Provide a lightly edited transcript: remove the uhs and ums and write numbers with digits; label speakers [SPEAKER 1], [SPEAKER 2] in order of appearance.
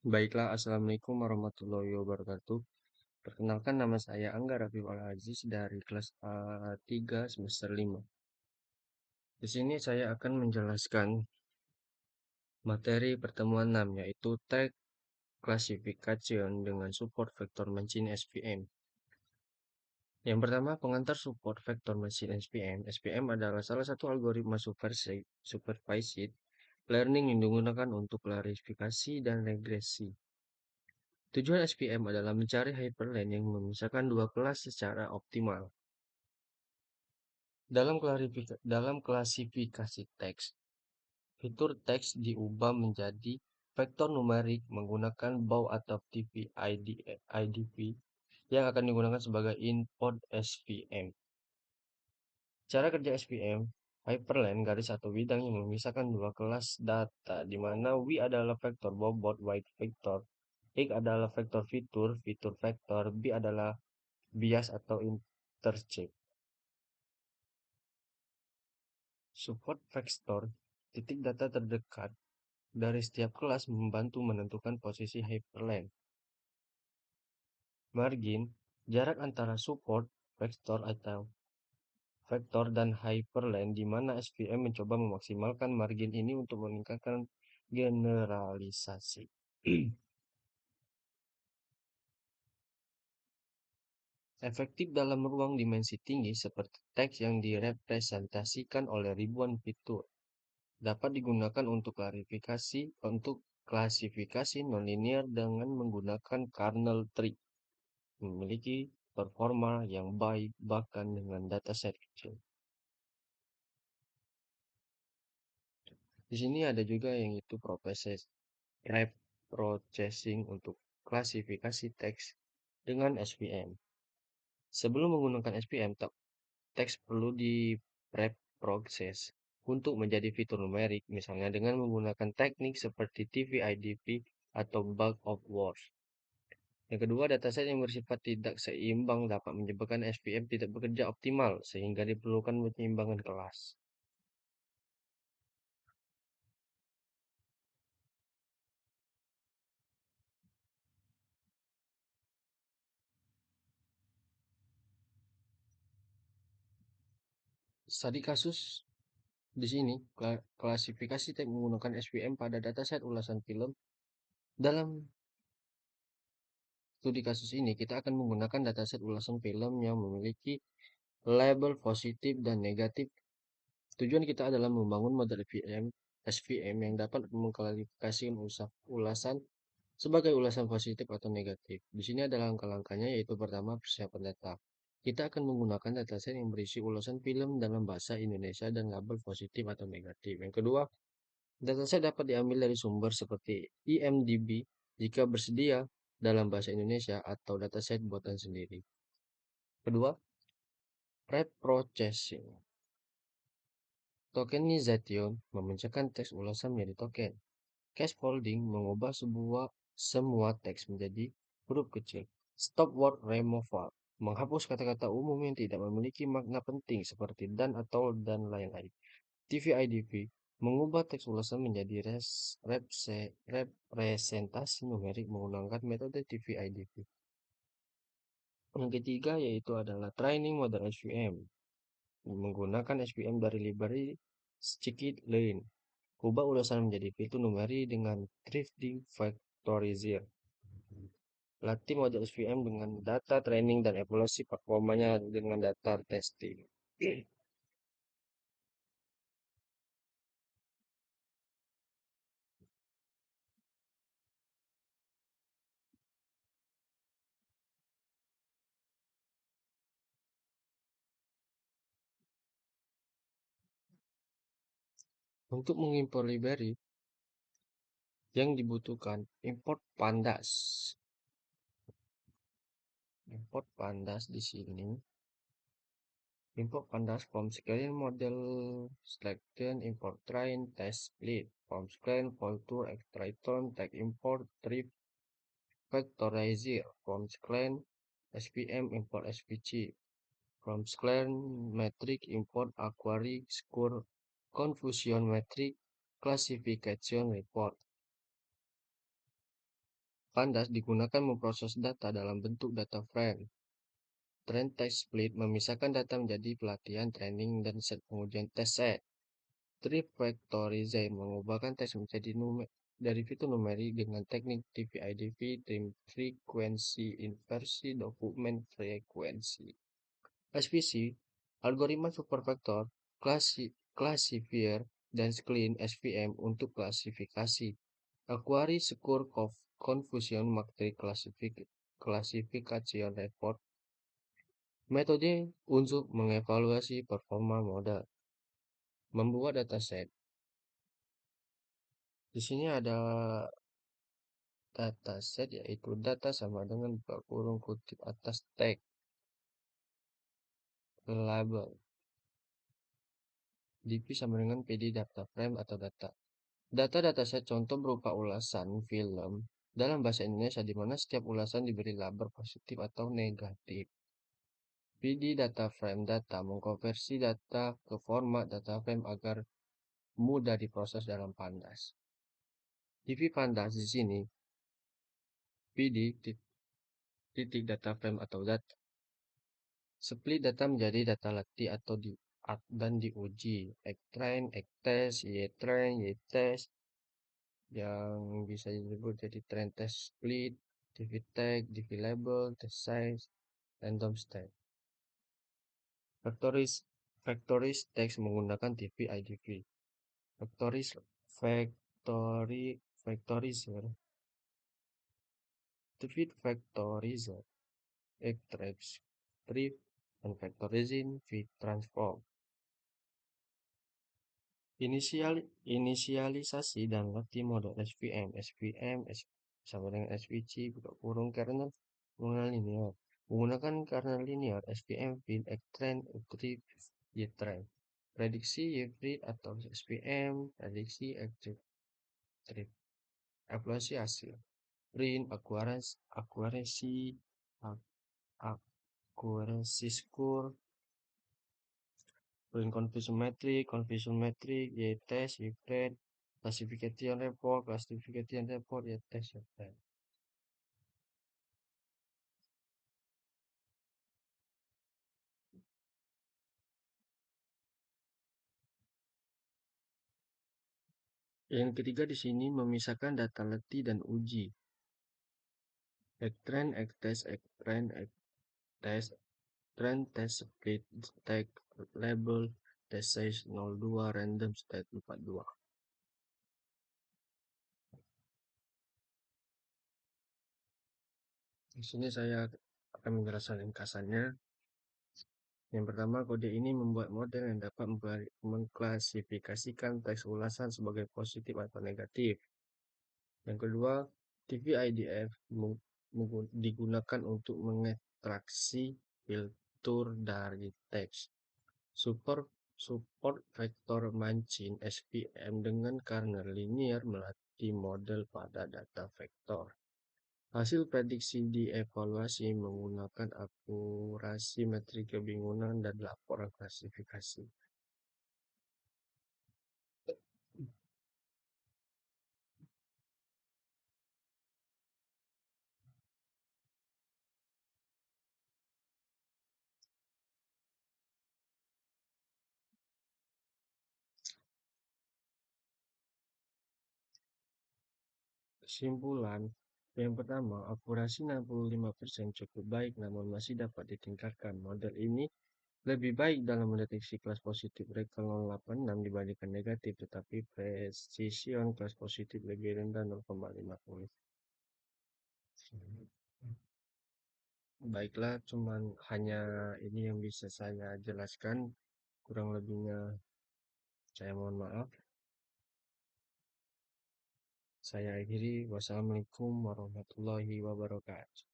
[SPEAKER 1] Baiklah, Assalamualaikum warahmatullahi wabarakatuh. Perkenalkan, nama saya Angga Rafif Al-Aziz dari kelas A3 semester 5. Di sini saya akan menjelaskan materi pertemuan 6, yaitu Tag Classification dengan Support Vector Machine SVM. Yang pertama, pengantar support vector machine SVM. SVM adalah salah satu algoritma supervised learning yang digunakan untuk klarifikasi dan regresi. Tujuan SVM adalah mencari hyperlink yang memisahkan dua kelas secara optimal. Dalam klasifikasi teks, fitur teks diubah menjadi vektor numerik menggunakan baud atau IDP yang akan digunakan sebagai input SVM. Cara kerja SVM, hyperlink garis atau bidang yang memisahkan dua kelas data, di mana W adalah vektor bobot white vektor, X adalah vektor fitur vektor, B adalah bias atau intercept. Support vektor, titik data terdekat dari setiap kelas membantu menentukan posisi hyperlink. Margin, jarak antara support vektor atau vektor dan hyperlink, di mana SVM mencoba memaksimalkan margin ini untuk meningkatkan generalisasi. Efektif dalam ruang dimensi tinggi seperti teks yang direpresentasikan oleh ribuan fitur, dapat digunakan untuk klasifikasi nonlinear dengan menggunakan kernel tree, memiliki performa yang baik bahkan dengan dataset kecil. Di sini ada juga yang itu processing untuk klasifikasi teks dengan SVM. Sebelum menggunakan SVM, teks perlu di-prep-proses untuk menjadi fitur numerik, misalnya dengan menggunakan teknik seperti TF-IDP atau bulk of words. Yang kedua, dataset yang bersifat tidak seimbang dapat menyebabkan SVM tidak bekerja optimal, sehingga diperlukan penyeimbangan kelas. Studi kasus di sini, klasifikasi teks menggunakan SVM pada dataset ulasan film. Dalam studi kasus ini, kita akan menggunakan dataset ulasan film yang memiliki label positif dan negatif. Tujuan kita adalah membangun model SVM yang dapat mengklasifikasi ulasan sebagai ulasan positif atau negatif. Di sini ada langkah-langkahnya, yaitu pertama, persiapan data. Kita akan menggunakan dataset yang berisi ulasan film dalam bahasa Indonesia dan label positif atau negatif. Yang kedua, dataset dapat diambil dari sumber seperti IMDb jika bersedia dalam bahasa Indonesia atau dataset buatan sendiri. Kedua, pre-processing. Tokenization memecahkan teks ulasan menjadi token. Scaffolding mengubah semua teks menjadi huruf kecil. Stop word removal menghapus kata-kata umum yang tidak memiliki makna penting seperti dan atau dan lain-lain. TF-IDP mengubah teks ulasan menjadi representasi numerik menggunakan metode TF-IDP. Yang ketiga yaitu adalah training model SVM. Menggunakan SVM dari library scikit-learn. Ubah ulasan menjadi fitur numerik dengan thrifting factorizer. Latih model SVM dengan data training dan evaluasi performanya dengan data testing. Untuk mengimpor library yang dibutuhkan, import pandas. Import pandas di sini. Import pandas from screen model selection, import train, test split, from screen, contour, extraction, tag import, tree factorizer, from screen, SVM, import SVG, from Sclern metric import query score confusion metric classification report. Pandas digunakan memproses data dalam bentuk data frame. Trend text split memisahkan data menjadi pelatihan, training, dan set pengujian test set. Tree factorization mengubahkan teks menjadi dari fitur numerik dengan teknik TVIDV, trim frequency, inversi, dokumen frekuensi. SVC, algoritma supervektor, classifier, dan clean SVM untuk klasifikasi. Query score confusion matrix classification report. Metode untuk mengevaluasi performa model. Membuat dataset. Di sini ada dataset yaitu data sama dengan buka kurung kutip atas tag label. DP sama dengan PD data frame atau data. Data dataset contoh berupa ulasan film dalam bahasa Indonesia di mana setiap ulasan diberi label positif atau negatif. PD data frame data mengkonversi data ke format data frame agar mudah diproses dalam Pandas. TV Pandas di sini PD titik data frame atau data. Split data menjadi data letih atau dan diuji. Xtrain, Xtest, Ytrain, Ytest yang bisa disebut jadi train test split, DV-tag, DV-label, test size, random state. Factories text menggunakan DV-IDV. Factorizer. Factorizer. Extracts. Brief and factorizing fit transform. Inisialisasi dan latih model SVM sama dengan SVC buka kurung kernel mengenal linear. Menggunakan kernel linear SVM field Xtrain Utrip Ytrain. Prediksi Yfrit atau SVM prediksi Xtrip. Evaluasi hasil. Print accuracy score. Print confusion metric, Y-test, Y-print, classification report, Y-test, Y-print. Yang ketiga di sini memisahkan data letih dan uji. Xtrain, Xtest, Xtrain, Xtest, trend test split, tag, label, test size 02, random state 42. Di sini saya akan menjelaskan ringkasannya. Yang pertama, kode ini membuat model yang dapat mengklasifikasikan teks ulasan sebagai positif atau negatif. Yang kedua, TVIDF digunakan untuk mengekstraksi filter dari teks. Support vektor mancing SVM dengan kernel linear melatih model pada data vektor. Hasil prediksi dievaluasi menggunakan akurasi metrik kebingungan dan laporan klasifikasi. Kesimpulan, yang pertama, akurasi 65% cukup baik namun masih dapat ditingkatkan. Model ini lebih baik dalam mendeteksi kelas positif Rectal 086 dibandingkan negatif, tetapi precision kelas positif lebih rendah 0,50. Baiklah, cuman hanya ini yang bisa saya jelaskan. Kurang lebihnya saya mohon maaf. Saya akhiri. Wassalamualaikum warahmatullahi wabarakatuh.